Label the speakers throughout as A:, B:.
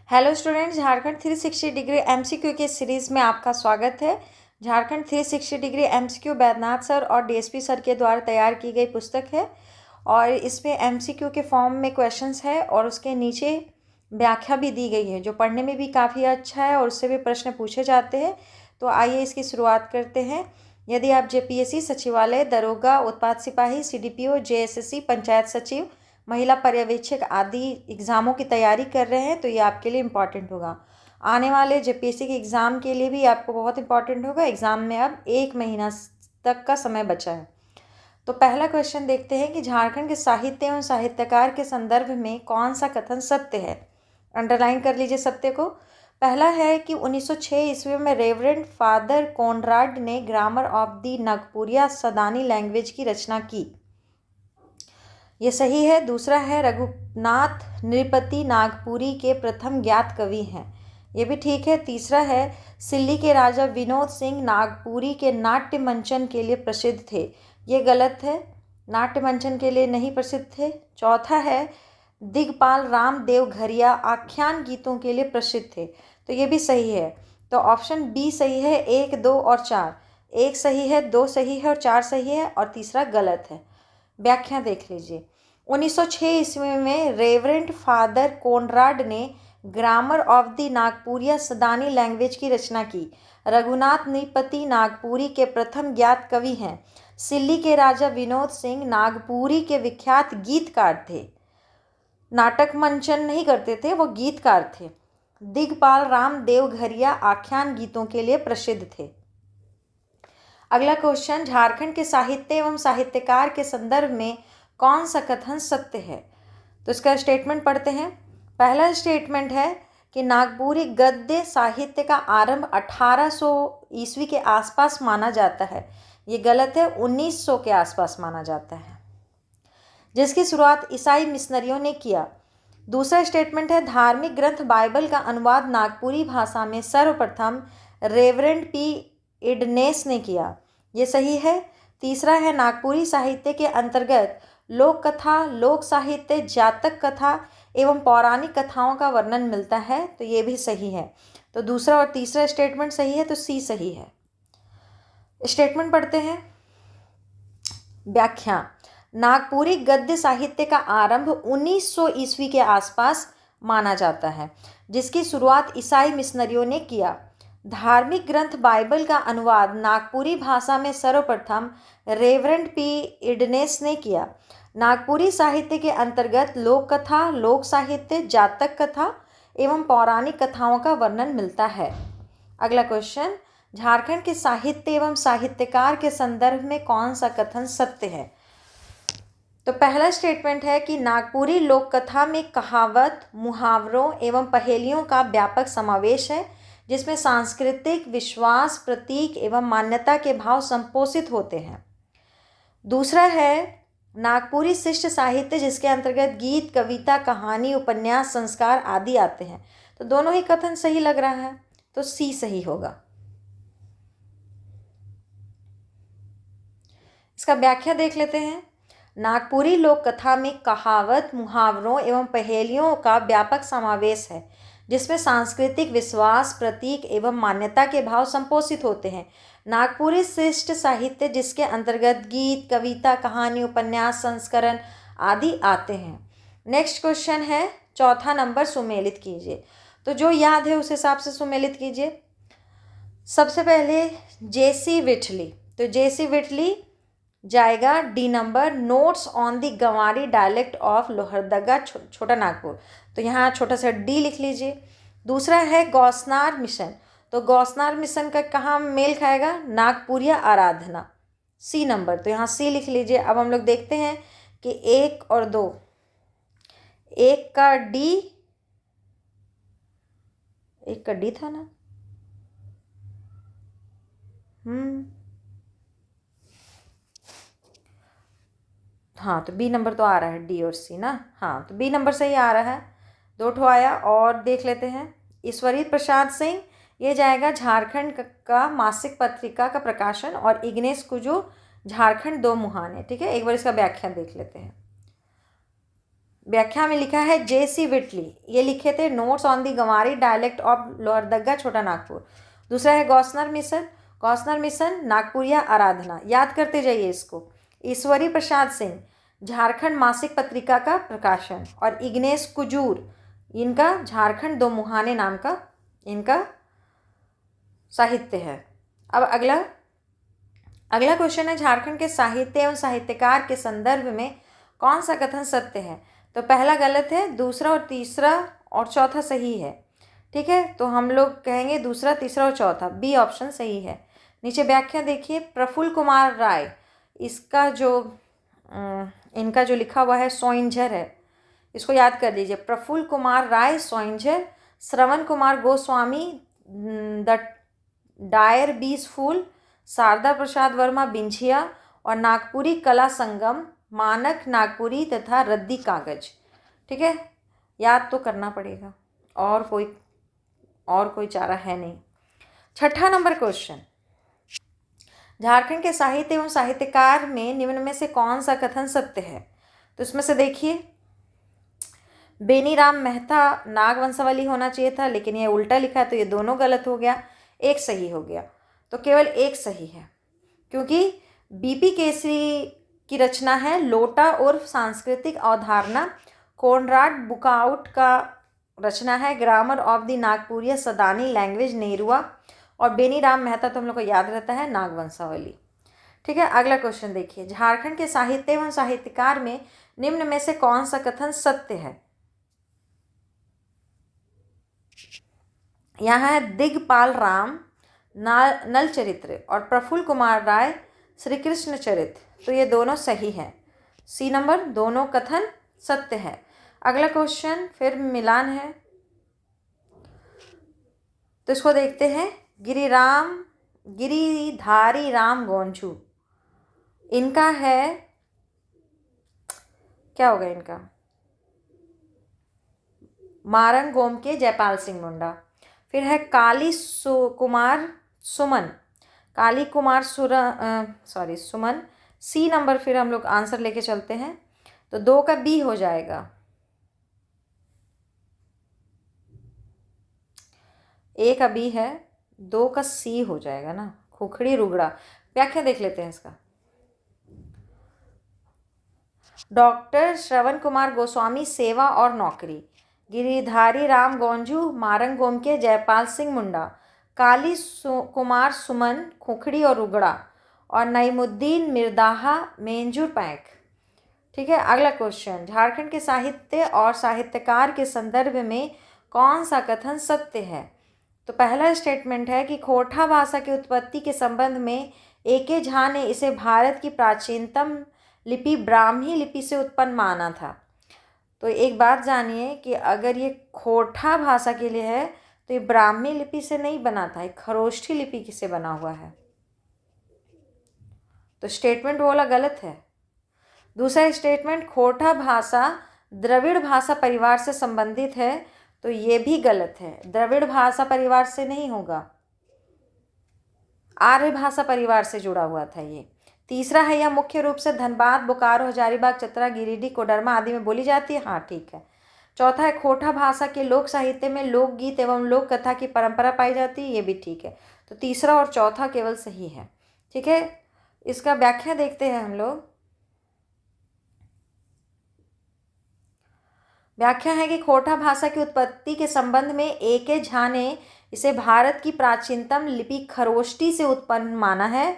A: Hello students, Jharkhand 360 degree MCQ के series में आपका स्वागत है। Jharkhand 360 degree MCQ Baidyanath sir और डीएसपी सर के द्वारा तैयार की गई पुस्तक है और इसमें एमसीक्यू के फॉर्म में क्वेश्चंस है और उसके नीचे व्याख्या भी दी गई है जो पढ़ने में भी काफ़ी अच्छा है और उससे भी प्रश्न पूछे जाते हैं। तो आइए इसकी शुरुआत करते हैं। यदि आप जेपीएससी, सचिवालय, दरोगा, उत्पाद सिपाही, सीडीपीओ, जेएसएससी, पंचायत सचिव, महिला पर्यवेक्षक आदि एग्ज़ामों की तैयारी कर रहे हैं तो ये आपके लिए इम्पॉर्टेंट होगा। आने वाले जेपीएससी के एग्ज़ाम के लिए भी आपको बहुत इम्पॉर्टेंट होगा। एग्ज़ाम में अब 1 महीना तक का समय बचा है। तो पहला क्वेश्चन देखते हैं कि झारखंड के साहित्य एवं साहित्यकार के संदर्भ में कौन सा कथन सत्य है। अंडरलाइन कर लीजिए सत्य को। पहला है कि 1906 ईस्वी में रेवरेंड फादर कॉनराड ने grammar of the Nagpuria Sadani language की रचना की, ये सही है। दूसरा है रघुनाथ नृपति नागपुरी के प्रथम ज्ञात कवि हैं, ये भी ठीक है। तीसरा है सिल्ली के राजा विनोद सिंह नागपुरी के नाट्य मंचन के लिए प्रसिद्ध थे, ये गलत है, नाट्य मंचन के लिए नहीं प्रसिद्ध थे। चौथा है दिगपाल राम देवघरिया आख्यान गीतों के लिए प्रसिद्ध थे, तो ये भी सही है। तो ऑप्शन बी सही है। 1, 2 और 4, 1 सही है, 2 सही है और 4 सही है और तीसरा गलत है। व्याख्या देख लीजिए। 1906 ईस्वी में रेवरेंड फादर कॉनराड ने grammar of the Nagpuria Sadani language की रचना की। रघुनाथ नृपति नागपुरी के प्रथम ज्ञात कवि हैं। सिल्ली के राजा विनोद सिंह नागपुरी के विख्यात गीतकार थे, नाटक मंचन नहीं करते थे, वो गीतकार थे। दिगपाल राम देवघरिया आख्यान गीतों के लिए प्रसिद्ध थे। अगला क्वेश्चन, झारखंड के साहित्य एवं साहित्यकार के संदर्भ में कौन सा कथन सत्य है। तो इसका स्टेटमेंट पढ़ते हैं। पहला स्टेटमेंट है कि नागपुरी गद्य साहित्य का आरंभ 1800 ईस्वी के आसपास माना जाता है, ये गलत है, 1900 के आसपास माना जाता है, जिसकी शुरुआत ईसाई मिशनरियों ने किया। दूसरा स्टेटमेंट है धार्मिक ग्रंथ बाइबल का अनुवाद नागपुरी भाषा में सर्वप्रथम रेवरेंड पी इडनेस ने किया, ये सही है। तीसरा है नागपुरी साहित्य के अंतर्गत लोक कथा, लोक साहित्य, जातक कथा एवं पौराणिक कथाओं का वर्णन मिलता है, तो ये भी सही है। तो दूसरा और तीसरा स्टेटमेंट सही है, तो सी सही है। स्टेटमेंट पढ़ते हैं। व्याख्या, नागपुरी गद्य साहित्य का आरंभ 1900 ईस्वी के आसपास माना जाता है, जिसकी शुरुआत ईसाई मिशनरियों ने किया। धार्मिक ग्रंथ बाइबल का अनुवाद नागपुरी भाषा में सर्वप्रथम रेवरेंड पी इडनेस ने किया। नागपुरी साहित्य के अंतर्गत लोक कथा, लोक साहित्य, जातक कथा एवं पौराणिक कथाओं का वर्णन मिलता है। अगला क्वेश्चन, झारखंड के साहित्य एवं साहित्यकार के संदर्भ में कौन सा कथन सत्य है। तो पहला स्टेटमेंट है कि नागपुरी लोक कथा में कहावत, मुहावरों एवं पहेलियों का व्यापक समावेश है, जिसमें सांस्कृतिक विश्वास, प्रतीक एवं मान्यता के भाव संपोषित होते हैं। दूसरा है नागपुरी शिष्ट साहित्य, जिसके अंतर्गत गीत, कविता, कहानी, उपन्यास, संस्कार आदि आते हैं। तो दोनों ही कथन सही लग रहा है, तो सी सही होगा। इसका व्याख्या देख लेते हैं। नागपुरी लोक कथा में कहावत, मुहावरों एवं पहेलियों का व्यापक समावेश है, जिसमें सांस्कृतिक विश्वास, प्रतीक एवं मान्यता के भाव संपोषित होते हैं। नागपुरी शिष्ट साहित्य, जिसके अंतर्गत गीत, कविता, कहानी, उपन्यास, संस्करण आदि आते हैं। नेक्स्ट क्वेश्चन है, चौथा नंबर, सुमेलित कीजिए। तो जो याद है उस हिसाब से सुमेलित कीजिए। सबसे पहले जेसी विठली, तो जेसी विठली जाएगा D number, notes on the Ganwari dialect of Lohardaga Chota Nagpur, तो यहाँ छोटा सा डी लिख लीजिए। दूसरा है गौसनार मिशन, तो गौसनार मिशन का कहाँ मेल खाएगा, नागपुरिया आराधना, सी नंबर, तो यहाँ सी लिख लीजिए। अब हम लोग देखते हैं कि 1 और 2, 1 का डी, 1 का डी था ना, हाँ, तो बी नंबर तो आ रहा है, डी और सी ना, हाँ, तो बी नंबर सही आ रहा है, 2 ठो आया। और देख लेते हैं, ईश्वरी प्रसाद सिंह, ये जाएगा झारखंड का मासिक पत्रिका का प्रकाशन, और इग्नेश कुजू झारखंड 2 मुहाने, ठीक है। एक बार इसका व्याख्या देख लेते हैं। व्याख्या में लिखा है J.C. विटली, ये लिखे थे notes on the Ganwari dialect of Lohardaga Chota Nagpur. दूसरा है गौसनर मिशन नागपुरिया आराधना, याद करते जाइए इसको। ईश्वरी प्रसाद सिंह, झारखंड मासिक पत्रिका का प्रकाशन। और इग्नेश कुजूर, इनका झारखंड दो मुहाने नाम का इनका साहित्य है। अब अगला क्वेश्चन है, झारखंड के साहित्य एवं साहित्यकार के संदर्भ में कौन सा कथन सत्य है? तो पहला गलत है, दूसरा और तीसरा और चौथा सही है। ठीक है, तो हम लोग कहेंगे दूसरा, तीसरा और चौथा, बी ऑप्शन सही है। नीचे व्याख्या देखिए, प्रफुल्ल कुमार राय, इसका जो इनका जो लिखा हुआ है सोइंझर है, इसको याद कर लीजिए। प्रफुल्ल कुमार राय सोइंझर, श्रवण कुमार गोस्वामी द डायर बीस फूल, शारदा प्रसाद वर्मा बिंझिया, और नागपुरी कला संगम, मानक नागपुरी तथा रद्दी कागज। ठीक है, याद तो करना पड़ेगा, और कोई चारा है नहीं। छठा नंबर क्वेश्चन, झारखंड के साहित्य एवं साहित्यकार में निम्न में से कौन सा कथन सत्य है? तो इसमें से देखिए, बेनीराम मेहता नाग वंशावली होना चाहिए था, लेकिन ये उल्टा लिखा है, तो ये दोनों गलत हो गया, एक सही हो गया। तो केवल एक सही है, क्योंकि बीपी केसरी की रचना है लोटा उर्फ सांस्कृतिक अवधारणा। कोनराड बुकाउट का रचना है grammar of the Nagpuria Sadani language नेरुआ। और बेनीराम मेहता तो हम लोग को याद रहता है नागवंशावली। ठीक है, अगला क्वेश्चन देखिए, झारखंड के साहित्य एवं साहित्यकार में निम्न में से कौन सा कथन सत्य है? यहाँ है दिगपाल राम नल चरित्र और प्रफुल्ल कुमार राय श्री कृष्ण चरित्र, तो ये दोनों सही हैं। सी नंबर, दोनों कथन सत्य है। अगला क्वेश्चन फिर मिलान है, तो इसको देखते हैं। गिरिधारी राम गोंझू, इनका है, क्या होगा इनका? मारंग गोम के जयपाल सिंह मुंडा। फिर है सुमन। सी नंबर फिर हम लोग आंसर लेके चलते हैं, तो 2 का बी हो जाएगा। 1 का बी है, 2 का सी हो जाएगा ना, खुखड़ी रुगड़ा। व्याख्या देख लेते हैं इसका। डॉक्टर श्रवण कुमार गोस्वामी सेवा और नौकरी, गिरिधारी राम गोंझू मारंग गोम के जयपाल सिंह मुंडा, कुमार सुमन खुखड़ी और रुगड़ा, और नईमुद्दीन मिर्दाहा मेंजूर पैंक। ठीक है, अगला क्वेश्चन, झारखंड के साहित्य और साहित्यकार के संदर्भ में कौन सा कथन सत्य है? तो पहला स्टेटमेंट है कि खोरठा भाषा की उत्पत्ति के संबंध में A.K. झा ने इसे भारत की प्राचीनतम लिपि ब्राह्मी लिपि से उत्पन्न माना था। तो एक बात जानिए कि अगर ये खोरठा भाषा के लिए है, तो ये ब्राह्मी लिपि से नहीं बना था, एक खरोष्ठी लिपि से बना हुआ है। तो स्टेटमेंट बोला गलत है। दूसरा स्टेटमेंट, खोरठा भाषा द्रविड़ भाषा परिवार से संबंधित है, तो ये भी गलत है, द्रविड़ भाषा परिवार से नहीं होगा, आर्य भाषा परिवार से जुड़ा हुआ था ये। तीसरा है, यह मुख्य रूप से धनबाद, बोकारो, हजारीबाग, चतरा, गिरिडीह, कोडरमा आदि में बोली जाती है। हाँ, ठीक है। चौथा है, खोरठा भाषा के लोक साहित्य में लोकगीत एवं लोक कथा की परंपरा पाई जाती है, ये भी ठीक है। तो तीसरा और चौथा केवल सही है। ठीक है, इसका व्याख्या देखते हैं हम लोग। व्याख्या है कि खोरठा भाषा की उत्पत्ति के संबंध में A.K. झा ने इसे भारत की प्राचीनतम लिपि खरोष्ठी से उत्पन्न माना है।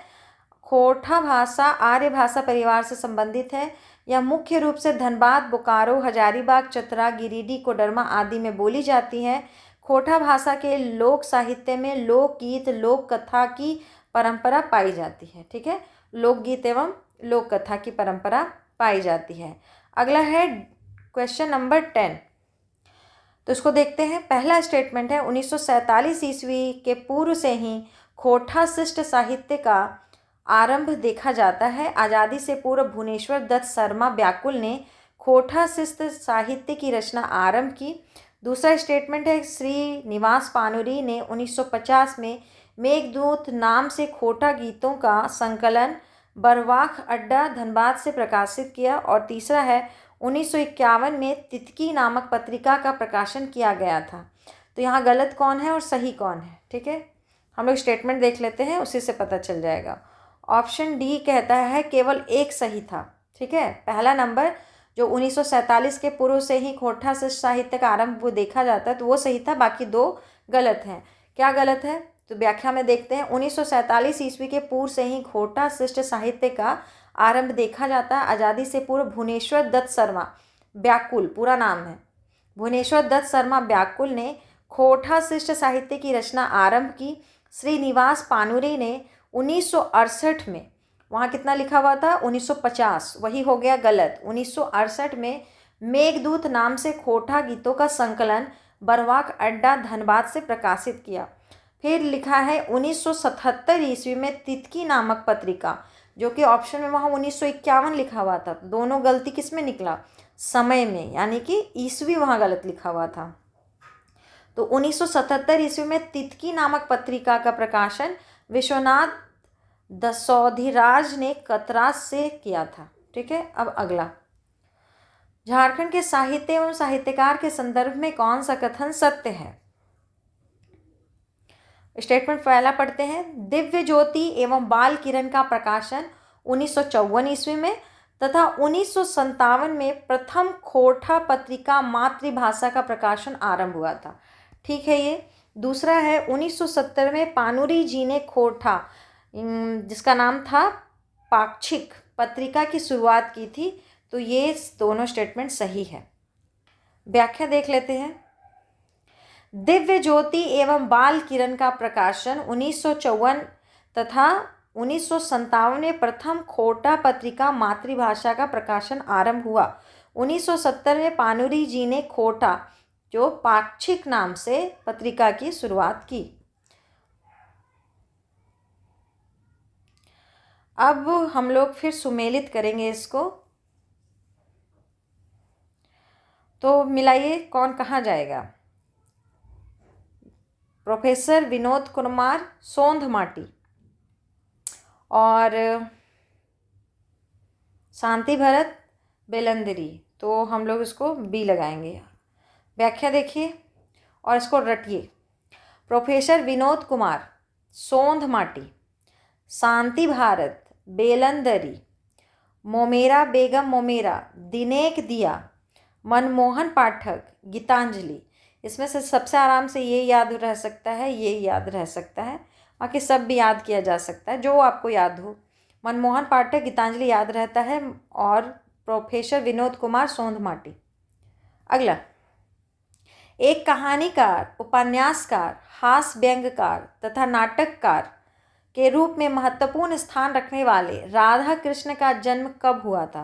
A: खोरठा भाषा आर्य भाषा परिवार से संबंधित है। यह मुख्य रूप से धनबाद, बोकारो, हजारीबाग, चतरा, गिरिडीह, कोडरमा आदि में बोली जाती है। खोरठा भाषा के लोक साहित्य में लोकगीत, लोक कथा की परंपरा पाई जाती है। ठीक है, लोकगीत एवं लोक कथा की परंपरा पाई जाती है। अगला है क्वेश्चन नंबर 10, तो इसको देखते हैं। पहला स्टेटमेंट है, 1947 ईस्वी के पूर्व से ही खोरठा शिष्ट साहित्य का आरंभ देखा जाता है। आज़ादी से पूर्व भुवनेश्वर दत्त शर्मा व्याकुल ने खोरठा शिष्ट साहित्य की रचना आरंभ की। दूसरा स्टेटमेंट है, श्री निवास पानुरी ने 1950 में मेघदूत नाम से खोरठा गीतों का संकलन बरवाख अड्डा धनबाद से प्रकाशित किया। और तीसरा है, 1951 में तितकी नामक पत्रिका का प्रकाशन किया गया था। तो यहाँ गलत कौन है और सही कौन है, ठीक है, हम लोग स्टेटमेंट देख लेते हैं, उसी से पता चल जाएगा। ऑप्शन डी कहता है केवल एक सही था, ठीक है। पहला नंबर जो 1947 के पूर्व से ही खोटा शिष्ट साहित्य का आरंभ वो देखा जाता है, तो वो सही था, बाकी दो गलत हैं। क्या गलत है, तो व्याख्या में देखते हैं। 1947 ईस्वी के पूर्व से ही खोटा शिष्ट साहित्य का आरंभ देखा जाता है। आज़ादी से पूर्व भुवनेश्वर दत्त शर्मा व्याकुल, पूरा नाम है, भुवनेश्वर दत्त शर्मा व्याकुल ने खोटा शिष्ट साहित्य की रचना आरंभ की। श्रीनिवास पानुरे ने 1968 में, वहाँ कितना लिखा हुआ था 1950, वही हो गया गलत। 1968 में मेघदूत नाम से खोटा गीतों का संकलन बरवाक अड्डा धनबाद से प्रकाशित किया। फिर लिखा है 1977 ईस्वी में तितकी नामक पत्रिका, जो कि ऑप्शन में वहाँ 1951 लिखा हुआ था। दोनों गलती किस में निकला, समय में, यानी कि ईस्वी वहाँ गलत लिखा हुआ था। तो 1977 ईस्वी में तितकी नामक पत्रिका का प्रकाशन विश्वनाथ दसौधिराज ने कतरास से किया था, ठीक है। अब अगला, झारखंड के साहित्य एवं साहित्यकार के संदर्भ में कौन सा कथन सत्य है। स्टेटमेंट पहला पढ़ते हैं। दिव्य ज्योति एवं बाल किरण का प्रकाशन 1954 ईस्वी में तथा 1957 में प्रथम खोटा पत्रिका मातृभाषा का प्रकाशन आरंभ हुआ था, ठीक है। ये दूसरा है 1970 में पानुरी जी ने खोटा, जिसका नाम था पाक्षिक, पत्रिका की शुरुआत की थी। तो ये दोनों स्टेटमेंट सही है। व्याख्या देख लेते हैं। दिव्य ज्योति एवं बाल किरण का प्रकाशन 1954 तथा 1957 में प्रथम खोटा पत्रिका मातृभाषा का प्रकाशन आरंभ हुआ। 1970 में पानुरी जी ने खोटा जो पाक्षिक नाम से पत्रिका की शुरुआत की। अब हम लोग फिर सुमेलित करेंगे इसको, तो मिलाइए कौन कहाँ जाएगा। प्रोफेसर विनोद कुमार सोंधमाटी और शांति भरत बेलंदरी, तो हम लोग इसको बी लगाएंगे। व्याख्या देखिए और इसको रटिए। प्रोफेसर विनोद कुमार सोंधमाटी, शांति भारत बेलंदरी, मोमेरा बेगम मोमेरा, दिनेक दिया, मनमोहन पाठक, गीतांजलि। इसमें से सबसे आराम से ये याद रह सकता है, ये याद रह सकता है, बाकी सब भी याद किया जा सकता है, जो आपको याद हो। मनमोहन पाठक, गीतांजलि याद रहता है, और प्रोफेसर विनोद कुमार सोंधमाटी। अगला, एक कहानीकार, उपन्यासकार, हास्य व्यंग्यकार तथा नाटककार के रूप में महत्वपूर्ण स्थान रखने वाले राधा कृष्ण का जन्म कब हुआ था।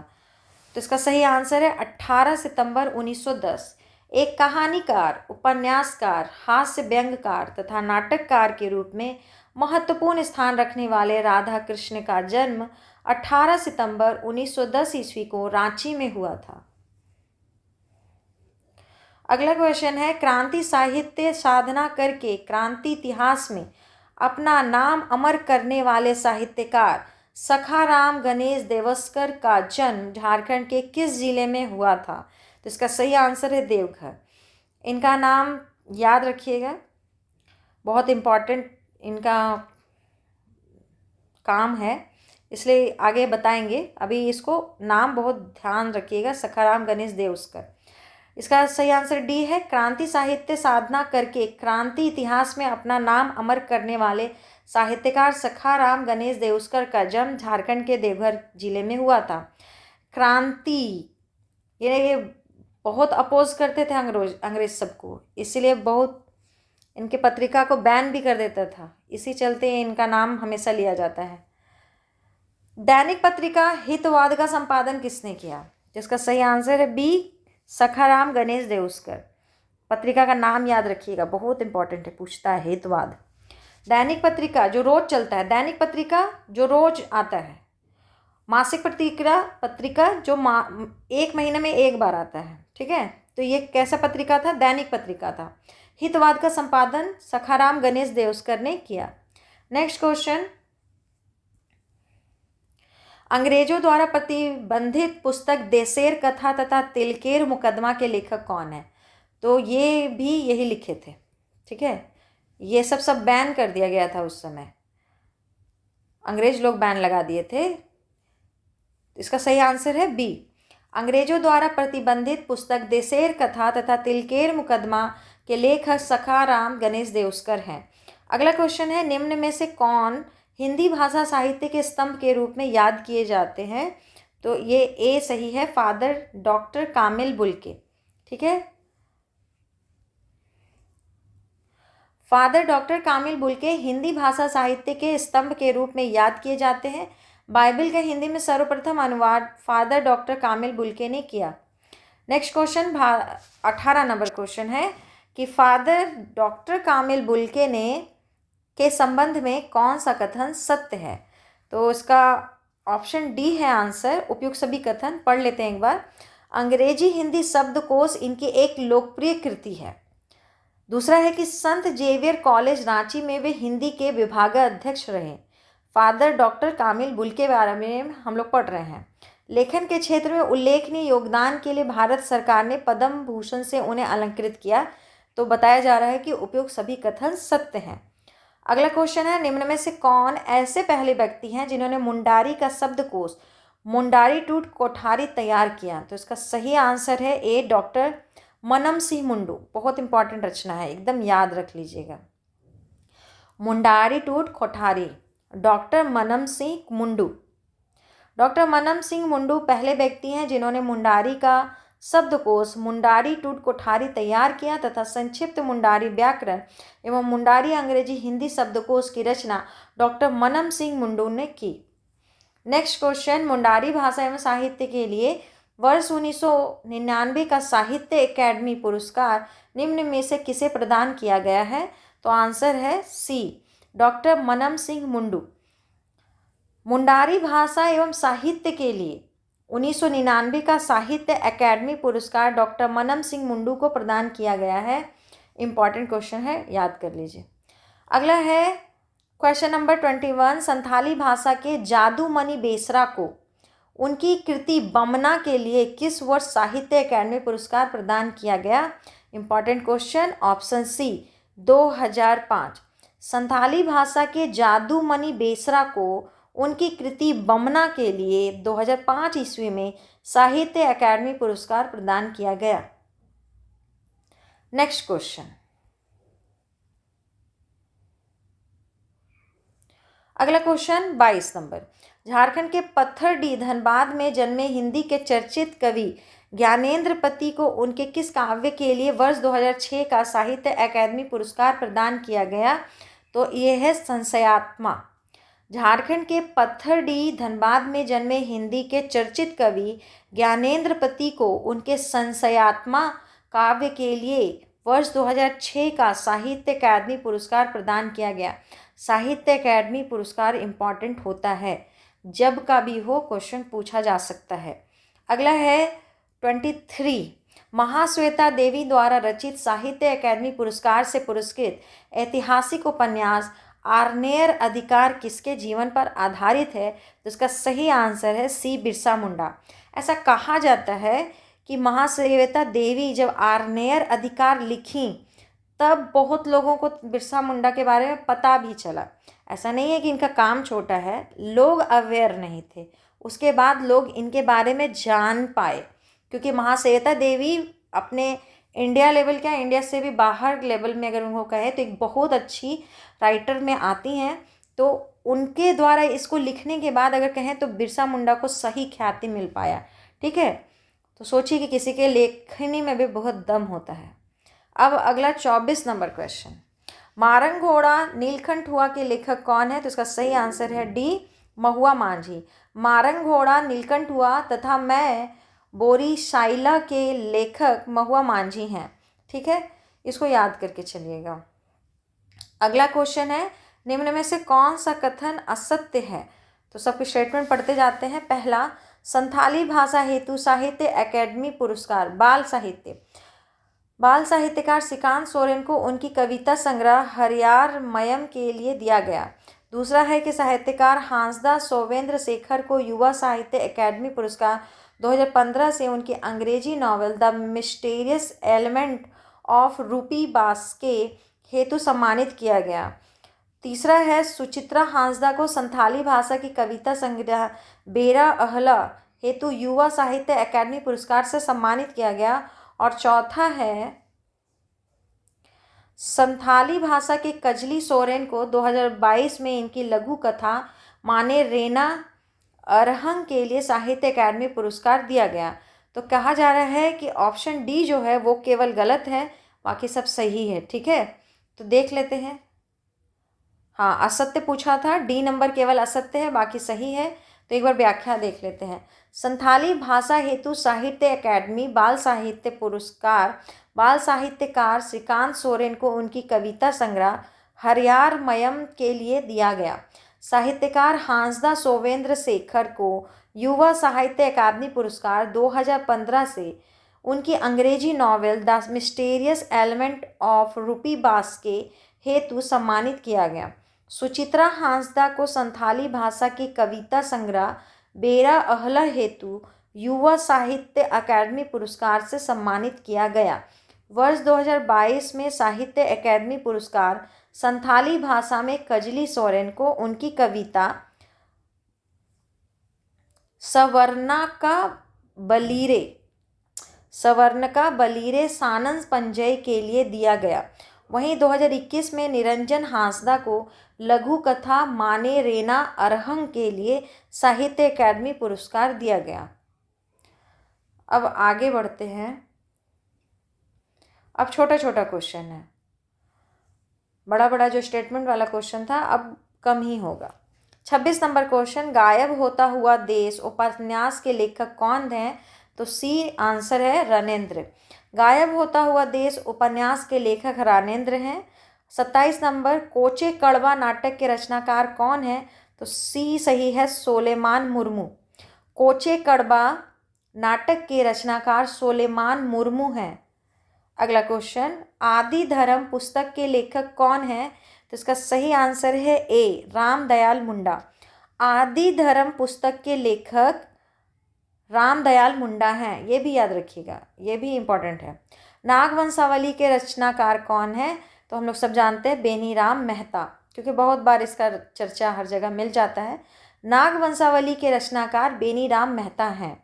A: तो इसका सही आंसर है 18 सितंबर 1910। एक कहानीकार, उपन्यासकार, हास्य व्यंग्यकार तथा नाटककार के रूप में महत्वपूर्ण स्थान रखने वाले राधा कृष्ण का जन्म 18 सितंबर 1910 ईस्वी को रांची में हुआ था। अगला क्वेश्चन है, क्रांति साहित्य साधना करके क्रांति इतिहास में अपना नाम अमर करने वाले साहित्यकार सखाराम गणेश देवस्कर का जन्म झारखंड के किस जिले में हुआ था। तो इसका सही आंसर है देवघर। इनका नाम याद रखिएगा, बहुत इम्पॉर्टेंट इनका काम है, इसलिए आगे बताएंगे। अभी इसको नाम बहुत ध्यान रखिएगा, सखाराम गणेश देवस्कर। इसका सही आंसर डी है। क्रांति साहित्य साधना करके क्रांति इतिहास में अपना नाम अमर करने वाले साहित्यकार सखाराम गणेश देवस्कर का जन्म झारखंड के देवघर जिले में हुआ था। क्रांति ये बहुत अपोज करते थे अंग्रेज सबको, इसीलिए बहुत इनके पत्रिका को बैन भी कर देता था, इसी चलते इनका नाम हमेशा लिया जाता है। दैनिक पत्रिका हितवाद का संपादन किसने किया। जिसका सही आंसर है बी, सखाराम गणेश देवस्कर। पत्रिका का नाम याद रखिएगा, बहुत इंपॉर्टेंट है, पूछता है हितवाद। दैनिक पत्रिका जो रोज चलता है, दैनिक पत्रिका जो रोज आता है। मासिक पत्रिका जो एक महीने में एक बार आता है, ठीक है। तो ये कैसा पत्रिका था, दैनिक पत्रिका था। हितवाद का संपादन सखाराम गणेश देवस्कर ने किया। नेक्स्ट क्वेश्चन, अंग्रेजों द्वारा प्रतिबंधित पुस्तक देसेर कथा तथा तिलकेर मुकदमा के लेखक कौन है? तो ये भी यही लिखे थे, ठीक है। ये सब बैन कर दिया गया था उस समय, अंग्रेज लोग बैन लगा दिए थे। इसका सही आंसर है बी। अंग्रेजों द्वारा प्रतिबंधित पुस्तक देसेर कथा तथा तिलकेर मुकदमा के लेखक सखाराम गणेश देउस्कर हैं। अगला क्वेश्चन है, निम्न में से कौन हिंदी भाषा साहित्य के स्तंभ के रूप में याद किए जाते हैं? तो ये ए सही है, फादर डॉक्टर कामिल बुल्के, ठीक है। फादर डॉक्टर कामिल बुल्के हिंदी भाषा साहित्य के स्तंभ के रूप में याद किए जाते हैं। बाइबल का हिंदी में सर्वप्रथम अनुवाद फादर डॉक्टर कामिल बुल्के ने किया। नेक्स्ट क्वेश्चन 18 नंबर क्वेश्चन है कि फादर डॉक्टर कामिल बुल्के ने के संबंध में कौन सा कथन सत्य है? तो इसका ऑप्शन डी है आंसर। उपयुक्त सभी कथन पढ़ लेते हैं एक बार। अंग्रेजी हिंदी शब्दकोश इनकी एक लोकप्रिय कृति है। दूसरा है कि संत जेवियर कॉलेज रांची में वे हिंदी के विभागाध्यक्ष रहे। फादर डॉक्टर कामिल बुल्के के बारे में हम लोग पढ़ रहे हैं। लेखन के क्षेत्र में उल्लेखनीय योगदान के लिए भारत सरकार ने पद्म भूषण से उन्हें अलंकृत किया। तो बताया जा रहा है कि उपयुक्त सभी कथन सत्य हैं। अगला क्वेश्चन है, निम्न में से कौन ऐसे पहले व्यक्ति हैं जिन्होंने मुंडारी का शब्दकोश मुंडारी टूट कोठारी तैयार किया? तो इसका सही आंसर है ए डॉक्टर मनम सिंह मुंडू। बहुत इंपॉर्टेंट रचना है, एकदम याद रख लीजिएगा। मुंडारी टूट कोठारी, डॉक्टर मनम सिंह मुंडू। डॉक्टर मनम सिंह मुंडू पहले व्यक्ति हैं जिन्होंने मुंडारी का शब्दकोश मुंडारी टूट कोठारी तैयार किया तथा संक्षिप्त मुंडारी व्याकरण एवं मुंडारी अंग्रेजी हिंदी शब्दकोश की रचना डॉक्टर मनम सिंह मुंडू ने की। नेक्स्ट क्वेश्चन, मुंडारी भाषा एवं साहित्य के लिए वर्ष 1999 का साहित्य अकादमी पुरस्कार निम्न में से किसे प्रदान किया गया है? तो आंसर है सी, डॉक्टर मनम सिंह मुंडू। मुंडारी भाषा एवं साहित्य के लिए 1999 का साहित्य अकादमी पुरस्कार डॉक्टर मनम सिंह मुंडू को प्रदान किया गया है। इंपॉर्टेंट क्वेश्चन है, याद कर लीजिए। अगला है क्वेश्चन नंबर 21, संथाली भाषा के जादू मणि बेसरा को उनकी कृति बमना के लिए किस वर्ष साहित्य अकादमी पुरस्कार प्रदान किया गया? Important question, option C 2005। Santhali भाषा के जादू मणि बेसरा को उनकी कृति बमना के लिए 2005 ईस्वी में साहित्य अकादमी पुरस्कार प्रदान किया गया। नेक्स्ट क्वेश्चन, अगला क्वेश्चन 22 नंबर, झारखंड के पत्थरडी धनबाद में जन्मे हिंदी के चर्चित कवि ज्ञानेंद्र पति को उनके किस काव्य के लिए वर्ष 2006 का साहित्य अकादमी पुरस्कार प्रदान किया गया? तो ये है संशयात्मा। झारखंड के पत्थरडी धनबाद में जन्मे हिंदी के चर्चित कवि ज्ञानेंद्र पति को उनके संशयात्मा काव्य के लिए वर्ष 2006 का साहित्य अकादमी पुरस्कार प्रदान किया गया। साहित्य अकादमी पुरस्कार इम्पॉर्टेंट होता है, जब का भी हो क्वेश्चन पूछा जा सकता है। अगला है 23, महाश्वेता देवी द्वारा रचित साहित्य अकादमी पुरस्कार से पुरस्कृत ऐतिहासिक उपन्यास आर्नेयर अधिकार किसके जीवन पर आधारित है? तो इसका सही आंसर है सी, बिरसा मुंडा। ऐसा कहा जाता है कि महाश्वेता देवी जब आर्नेयर अधिकार लिखी तब बहुत लोगों को बिरसा मुंडा के बारे में पता भी चला। ऐसा नहीं है कि इनका काम छोटा है, लोग अवेयर नहीं थे, उसके बाद लोग इनके बारे में जान पाए, क्योंकि महाश्वेता देवी अपने इंडिया लेवल क्या, इंडिया से भी बाहर लेवल में अगर उनको कहे तो एक बहुत अच्छी राइटर में आती हैं। तो उनके द्वारा इसको लिखने के बाद अगर कहें तो बिरसा मुंडा को सही ख्याति मिल पाया, ठीक है। तो सोचिए कि किसी के लेखनी में भी बहुत दम होता है। अब अगला 24 नंबर क्वेश्चन, मारंग घोड़ा नीलकंठ हुआ के लेखक कौन है? तो इसका सही आंसर है डी, महुआ माझी। मारंग घोड़ा नीलकंठ हुआ तथा मैं बोरी शाइला के लेखक महुआ माझी हैं, ठीक है, इसको याद करके चलिएगा। अगला क्वेश्चन है, निम्न में से कौन सा कथन असत्य है? तो सबके स्टेटमेंट पढ़ते जाते हैं। पहला, संथाली भाषा हेतु साहित्य अकादमी पुरस्कार बाल साहित्यकार श्रीकांत सोरेन को उनकी कविता संग्रह हरियार मयम के लिए दिया गया। दूसरा है कि साहित्यकार हांसदा सोवेंद्र शेखर को युवा साहित्य अकादमी पुरस्कार 2015 से उनकी अंग्रेजी novel the mysterious element of Rupi Baske हेतु सम्मानित किया गया। तीसरा है सुचित्रा हांसदा को संथाली भाषा की कविता संग्रह बेरा अहला हेतु युवा साहित्य अकादमी पुरस्कार से सम्मानित किया गया। और चौथा है संथाली भाषा के कजली सोरेन को 2022 में इनकी लघु कथा माने रेना अरहंग के लिए साहित्य अकादमी पुरस्कार दिया गया। तो कहा जा रहा है कि ऑप्शन डी जो है वो केवल गलत है, बाकी सब सही है। ठीक है, तो देख लेते हैं। हाँ, असत्य पूछा था, डी नंबर केवल असत्य है, बाकी सही है। तो एक बार व्याख्या देख लेते हैं। संथाली भाषा हेतु साहित्य अकादमी बाल साहित्य पुरस्कार बाल साहित्यकार श्रीकांत सोरेन को उनकी कविता संग्रह हरियार मयम के लिए दिया गया। साहित्यकार हांसदा सोवेंद्र शेखर को युवा साहित्य अकादमी पुरस्कार 2015 से उनकी अंग्रेजी novel the mysterious element of Rupi Baske हेतु सम्मानित किया गया। सुचित्रा हांसदा को संथाली भाषा की कविता संग्रह बेरा अहला हेतु युवा साहित्य अकादमी पुरस्कार से सम्मानित किया गया। वर्ष 2022 में साहित्य अकादमी पुरस्कार संथाली भाषा में कजली सोरेन को उनकी कविता सवर्ण का बलीरे सानंद पंजय के लिए दिया गया। वहीं 2021 में निरंजन हांसदा को लघु कथा माने रेना अरहंग के लिए साहित्य अकादमी पुरस्कार दिया गया। अब आगे बढ़ते हैं। अब छोटा छोटा क्वेश्चन है, बड़ा बड़ा जो स्टेटमेंट वाला क्वेश्चन था अब कम ही होगा। 26 नंबर क्वेश्चन, गायब होता हुआ देश उपन्यास के लेखक कौन हैं? तो सी आंसर है रणेंद्र। गायब होता हुआ देश उपन्यास के लेखक रणेंद्र हैं। 27 नंबर, कोचे कड़वा नाटक के रचनाकार कौन है? तो सी सही है, सोलेमान मुर्मू। कोचे कड़वा नाटक के रचनाकार सोलेमान मुर्मू हैं। अगला क्वेश्चन, आदि धर्म पुस्तक के लेखक कौन है? तो इसका सही आंसर है ए, रामदयाल मुंडा। आदि धर्म पुस्तक के लेखक रामदयाल मुंडा हैं, ये भी याद रखिएगा, ये भी इम्पोर्टेंट है। नागवंशावली के रचनाकार कौन है? तो हम लोग सब जानते हैं बेनीराम मेहता, क्योंकि बहुत बार इसका चर्चा हर जगह मिल जाता है। नागवंशावली के रचनाकार बेनीराम मेहता हैं।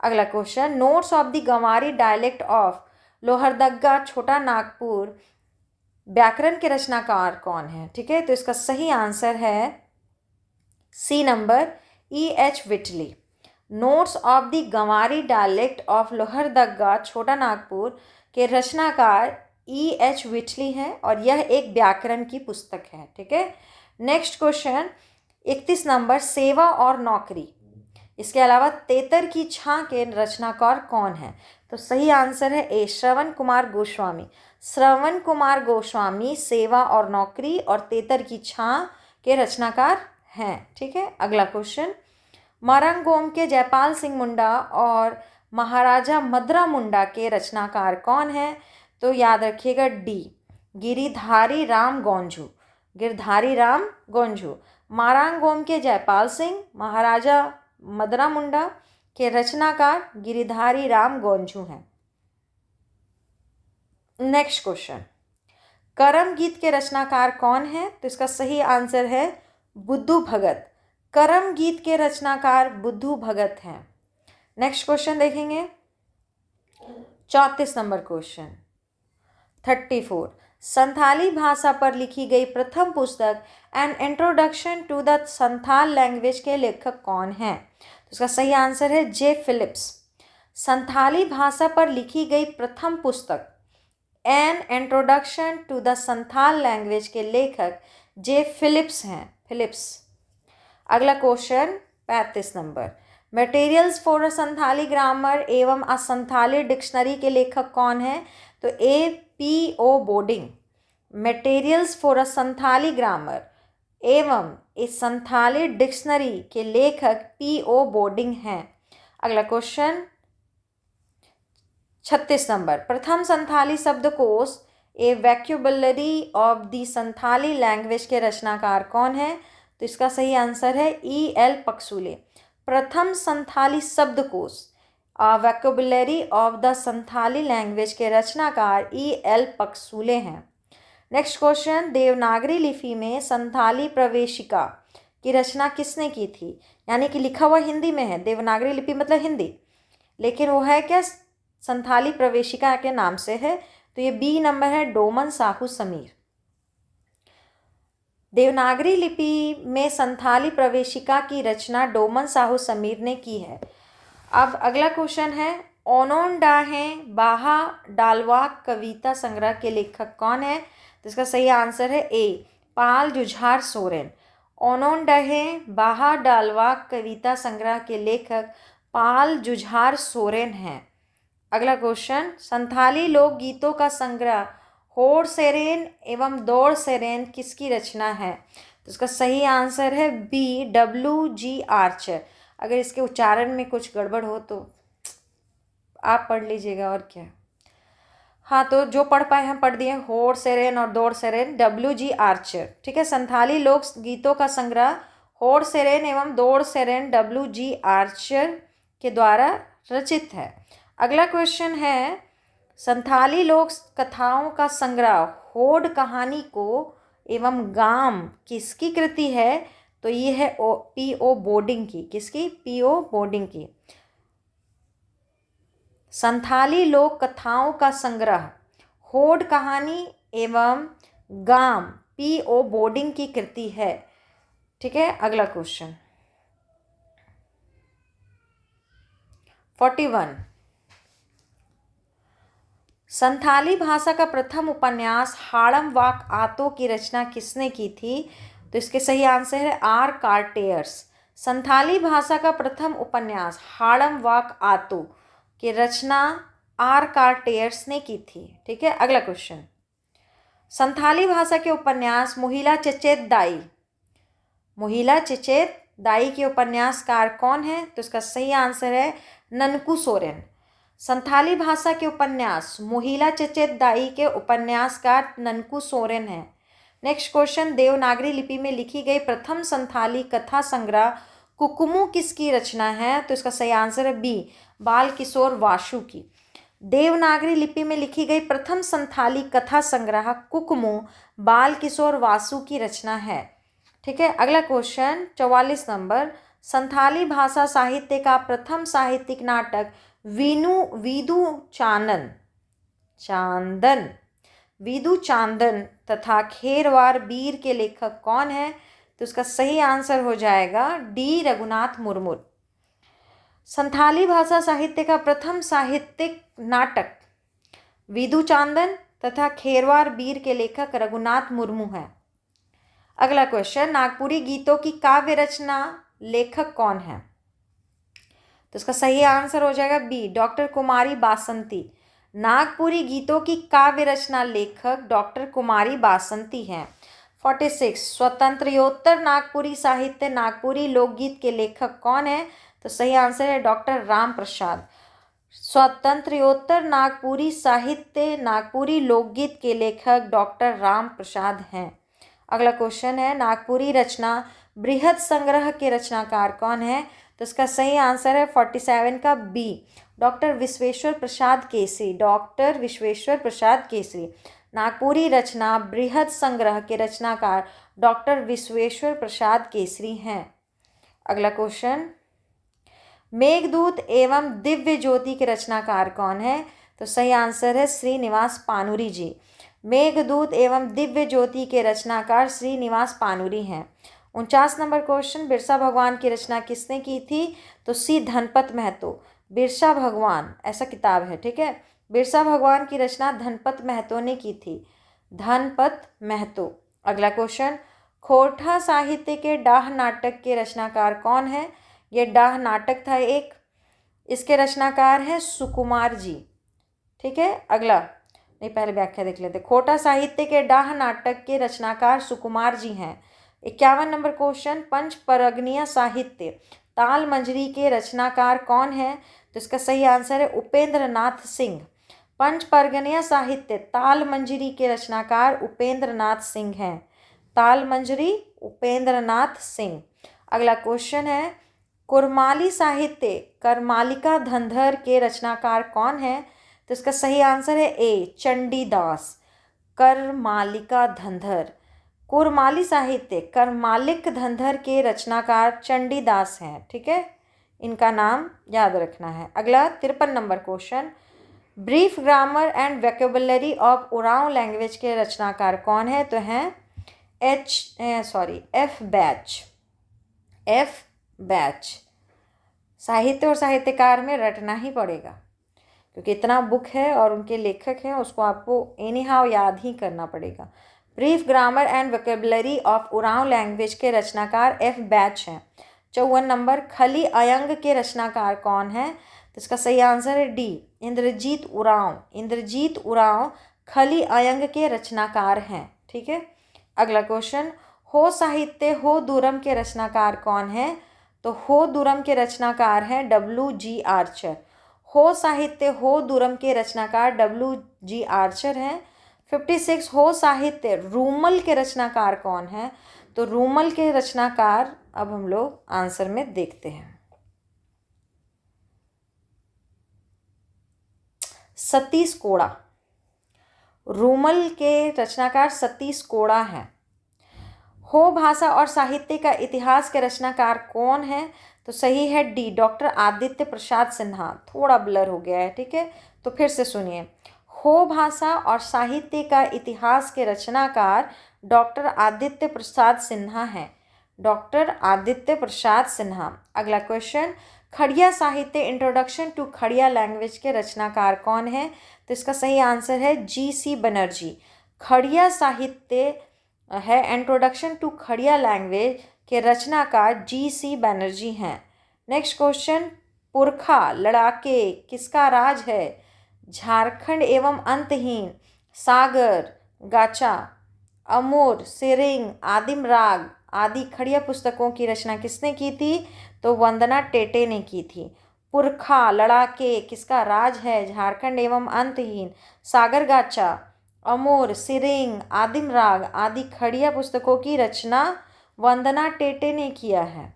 A: अगला question, notes of the Ganwari dialect of Lohardaga Chota Nagpur व्याकरण के रचनाकार कौन है? ठीक है, तो इसका सही आंसर है C number, E.H. Whitley. Notes of the Ganwari dialect of Lohardaga Chota Nagpur के रचनाकार E.H. विटली हैं और यह एक व्याकरण की पुस्तक है। ठीक है, नेक्स्ट क्वेश्चन 31 नंबर, सेवा और नौकरी, इसके अलावा तेतर की छां के रचनाकार कौन है? तो सही आंसर है ए, श्रवण कुमार गोस्वामी। श्रवण कुमार गोस्वामी सेवा और नौकरी और तेतर की छां के रचनाकार हैं। ठीक है, अगला क्वेश्चन, मरंगोम के जयपाल सिंह मुंडा और महाराजा मदरा मुंडा के रचनाकार कौन है? तो याद रखिएगा डी, गिरिधारी राम गोंझू। गिरधारी राम गोंझू। मारांगोम के जयपाल सिंह, महाराजा मदरा मुंडा के रचनाकार गिरिधारी राम गोंझू हैं। नेक्स्ट क्वेश्चन, करम गीत के रचनाकार कौन है? तो इसका सही आंसर है बुद्धू भगत। करम गीत के रचनाकार बुद्धू भगत हैं। नेक्स्ट क्वेश्चन देखेंगे, 34 नंबर क्वेश्चन 34, संथाली भाषा पर लिखी गई प्रथम पुस्तक an introduction to the Santhal language के लेखक कौन हैं? तो इसका सही आंसर है जे फिलिप्स। संथाली भाषा पर लिखी गई प्रथम पुस्तक an introduction to the Santhal language के लेखक जे फिलिप्स हैं। फिलिप्स। अगला क्वेश्चन 35 नंबर, materials for a Santhali grammar एवं अ संथाली डिक्शनरी के लेखक कौन है? तो A P O Bodding. Materials for a Santhali grammar एवं ए संथाली डिक्शनरी के लेखक पी ओ बोर्डिंग हैं। अगला क्वेश्चन 36 नंबर, प्रथम संथाली शब्दकोश ए वैक्यूबलरी ऑफ द संथाली लैंग्वेज के रचनाकार कौन है? तो इसका सही आंसर है E.L. पक्सुले। प्रथम संथाली शब्दकोश वैक्यूबलरी ऑफ द संथाली लैंग्वेज के रचनाकार E.L. पक्सुले हैं। नेक्स्ट क्वेश्चन, देवनागरी लिपि में संथाली प्रवेशिका की रचना किसने की थी? यानी कि लिखा हुआ हिंदी में है, देवनागरी लिपि मतलब हिंदी, लेकिन वो है क्या? संथाली प्रवेशिका के नाम से है। तो ये बी नंबर है, डोमन साहू समीर। देवनागरी लिपि में संथाली प्रवेशिका की रचना डोमन साहू समीर ने की है। अब अगला क्वेश्चन है, ओनोनडाहे बाहा डालवाक कविता संग्रह के लेखक कौन है? तो इसका सही आंसर है ए, पाल जुझार सोरेन। ओनोनडाहे बाहा डालवाक कविता संग्रह के लेखक पाल जुझार सोरेन हैं। अगला क्वेश्चन, संथाली लोक गीतों का संग्रह होड़ सेरेन एवं दौड़ सेरेन किसकी रचना है? तो इसका सही आंसर है बी, W.G. आर्चर। अगर इसके उच्चारण में कुछ गड़बड़ हो तो आप पढ़ लीजिएगा, और क्या। हाँ, तो जो पढ़ पाए हम पढ़ दिए, होड़ सेरेन और दौड़ सेरेन, W.G. आर्चर। ठीक है, संथाली लोक गीतों का संग्रह होड़ सेरेन एवं दौड़ सेरेन W.G. आर्चर के द्वारा रचित है। अगला क्वेश्चन है, संथाली लोक कथाओं का संग्रह होड़ कहानी को एवं गाम किसकी कृति है? तो ये है P.O. बोर्डिंग की। किसकी? P.O. बोर्डिंग की। संथाली लोक कथाओं का संग्रह होड़ कहानी एवं गाम P.O. बोर्डिंग की कृति है। ठीक है, अगला क्वेश्चन 41, संथाली भाषा का प्रथम उपन्यास हाड़म वाक आतो की रचना किसने की थी? तो इसके सही आंसर है R. कार्टेयर्स। संथाली भाषा का प्रथम उपन्यास हाड़म वाक आतो की रचना R. कार्टेयर्स ने की थी। ठीक है, अगला क्वेश्चन, संथाली भाषा के उपन्यास मोहिला चचेत दाई, मोहिला चचेत दाई के उपन्यासकार कौन है? तो इसका सही आंसर है ननकू सोरेन। संथाली भाषा के उपन्यास मोहिला चचेत दाई के उपन्यासकार ननकू सोरेन हैं। नेक्स्ट क्वेश्चन, देवनागरी लिपि में लिखी गई प्रथम संथाली कथा संग्रह कुकुमु किसकी रचना है? तो इसका सही आंसर है बी, बाल किशोर वासु की। देवनागरी लिपि में लिखी गई प्रथम संथाली कथा संग्रह कुकुमु बाल किशोर वासु की रचना है। ठीक है, अगला क्वेश्चन 44 नंबर, संथाली भाषा साहित्य का प्रथम साहित्यिक नाटक विदु चांदन तथा खेरवार बीर के लेखक कौन है? तो इसका सही आंसर हो जाएगा डी, रघुनाथ मुर्मू। संथाली भाषा साहित्य का प्रथम साहित्यिक नाटक विदु चांदन तथा खेरवार बीर के लेखक रघुनाथ मुर्मू हैं। अगला क्वेश्चन, नागपुरी गीतों की काव्य रचना लेखक कौन है? तो इसका सही आंसर हो जाएगा बी, डॉक्टर कुमारी बासंती। नागपुरी गीतों की काव्य रचना लेखक डॉक्टर कुमारी बासंती हैं। 46, स्वतंत्रोत्तर नागपुरी साहित्य नागपुरी लोकगीत के लेखक कौन है? तो सही आंसर है डॉक्टर राम प्रसाद। स्वतंत्रोत्तर नागपुरी साहित्य नागपुरी लोकगीत के लेखक डॉक्टर राम प्रसाद हैं। अगला क्वेश्चन है, नागपुरी रचना बृहद संग्रह के रचनाकार कौन है? तो इसका सही आंसर है 47 का बी, डॉक्टर विश्वेश्वर प्रसाद केसरी। डॉक्टर विश्वेश्वर प्रसाद केसरी। नागपुरी रचना बृहद संग्रह के रचनाकार डॉक्टर विश्वेश्वर प्रसाद केसरी हैं। अगला क्वेश्चन, मेघदूत एवं दिव्य ज्योति के रचनाकार कौन है? तो सही आंसर है श्रीनिवास पानुरी जी। मेघदूत एवं दिव्य ज्योति के रचनाकार श्रीनिवास पानुरी हैं। 49 नंबर क्वेश्चन, बिरसा भगवान की रचना किसने की थी? तो सी, धनपत महतो। बिरसा भगवान ऐसा किताब है। ठीक है, बिरसा भगवान की रचना धनपत महतो ने की थी। धनपत महतो। अगला क्वेश्चन, खोरठा साहित्य के डाह नाटक के रचनाकार कौन है? ये डाह नाटक था एक, इसके रचनाकार हैं सुकुमार जी। ठीक है, अगला नहीं, पहले व्याख्या देख लेते। खोटा साहित्य के डाह नाटक के रचनाकार सुकुमार जी हैं। 51 नंबर क्वेश्चन, पंच परगनीय साहित्य ताल मंजरी के रचनाकार कौन है? तो इसका सही आंसर है उपेंद्र नाथ सिंह। पंच परगनिया साहित्य ताल मंजरी के रचनाकार उपेंद्र नाथ सिंह हैं। ताल मंजरी उपेंद्र नाथ सिंह। अगला क्वेश्चन है, कुरमाली साहित्य करमालिका धंधर के रचनाकार कौन है? तो इसका सही आंसर है ए चंडीदास। करमालिका धंधर। कुरमाली साहित्य करमालिक धंधर के रचनाकार चंडीदास हैं। ठीक है, इनका नाम याद रखना है। अगला 53 number question, brief grammar and vocabulary of Oraon language के रचनाकार कौन है? तो हैं एफ बैच। साहित्य और साहित्यकार में रटना ही पड़ेगा क्योंकि इतना बुक है और उनके लेखक हैं, उसको आपको एनी हाउ याद ही करना पड़ेगा। Brief grammar and vocabulary of Oraon language के रचनाकार एफ बैच हैं। 54 नंबर, खली अयंग के रचनाकार कौन है? तो इसका सही आंसर है डी इंद्रजीत उरांव। इंद्रजीत उरांव खली अयंग के रचनाकार हैं। ठीक है, अगला क्वेश्चन, हो साहित्य हो दूरम के रचनाकार कौन है? तो हो दूरम के रचनाकार हैं WG आर्चर। हो साहित्य हो दूरम के रचनाकार WG आर्चर हैं। 56, हो साहित्य रूमल के रचनाकार कौन है? तो रूमल के रचनाकार अब हम लोग आंसर में देखते हैं। सतीश कोड़ा। रूमल के रचनाकार सतीश कोड़ा हैं। हो भाषा और साहित्य का इतिहास के रचनाकार कौन है? तो सही है डी डॉक्टर आदित्य प्रसाद सिन्हा। थोड़ा ब्लर हो गया है, ठीक है, तो फिर से सुनिए। हो भाषा और साहित्य का इतिहास के रचनाकार डॉक्टर आदित्य प्रसाद सिन्हा हैं। डॉक्टर आदित्य प्रसाद सिन्हा। अगला क्वेश्चन, खड़िया साहित्य इंट्रोडक्शन टू खड़िया लैंग्वेज के रचनाकार कौन है? तो इसका सही आंसर है GC बनर्जी। खड़िया साहित्य है इंट्रोडक्शन टू खड़िया लैंग्वेज के रचनाकार GC बनर्जी हैं। नेक्स्ट क्वेश्चन, पुरखा लड़ाके किसका राज है? झारखंड एवं अंतहीन, सागर, गाचा, अमूर, सिरिंग, आदिम राग आदि खड़िया पुस्तकों की रचना किसने की थी? तो वंदना टेटे ने की थी। पुरखा लड़ाके किसका राज है? झारखंड एवं अंतहीन, सागर गाचा, अमूर, सिरिंग, आदिम राग आदि खड़िया पुस्तकों की रचना वंदना टेटे ने किया है।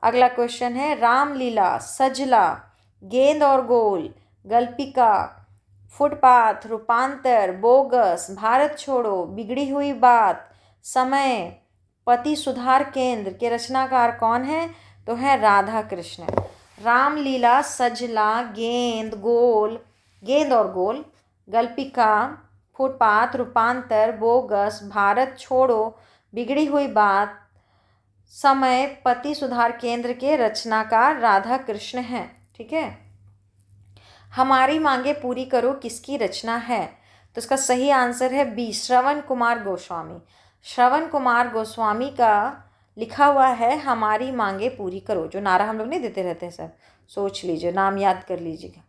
A: अगला क्वेश्चन है, रामलीला, सजला, गेंद और गोल, गल्पिका, फुटपाथ, रूपांतर, बोगस, भारत छोड़ो, बिगड़ी हुई बात, समय, पति सुधार केंद्र के रचनाकार कौन है? तो है राधा कृष्ण। रामलीला, सजला, गेंद और गोल, गल्पिका, फुटपाथ, रूपांतर, बोगस, भारत छोड़ो, बिगड़ी हुई बात, समय, पति सुधार केंद्र के रचनाकार राधा कृष्ण हैं। ठीक है, हमारी मांगे पूरी करो किसकी रचना है? तो इसका सही आंसर है बी श्रवण कुमार गोस्वामी। श्रवण कुमार गोस्वामी का लिखा हुआ है हमारी मांगे पूरी करो। जो नारा हम लोग नहीं देते रहते हैं सर, सोच लीजिए, नाम याद कर लीजिएगा।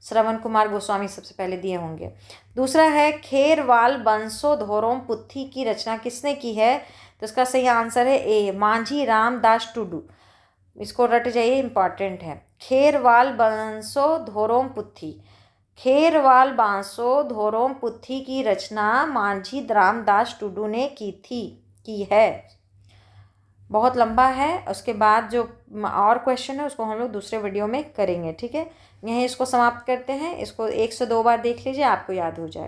A: श्रवण कुमार गोस्वामी सबसे पहले दिए होंगे। दूसरा है, खेरवाल बंसोधरोम पुथी की रचना किसने की है? तो इसका सही आंसर है ए मांझी रामदास टुडू। इसको रट जाइए, इंपॉर्टेंट है। खेरवाल बंसोधरोम पुथी, खेरवाल बांसोधरोम पुथी की रचना मांझी रामदास टुडू ने की है। बहुत लंबा है, उसके बाद जो और क्वेश्चन है उसको हम लोग दूसरे वीडियो में करेंगे। ठीक है, यहीं इसको समाप्त करते हैं। इसको 1 से 2 बार देख लीजिए, आपको याद हो जाएगा।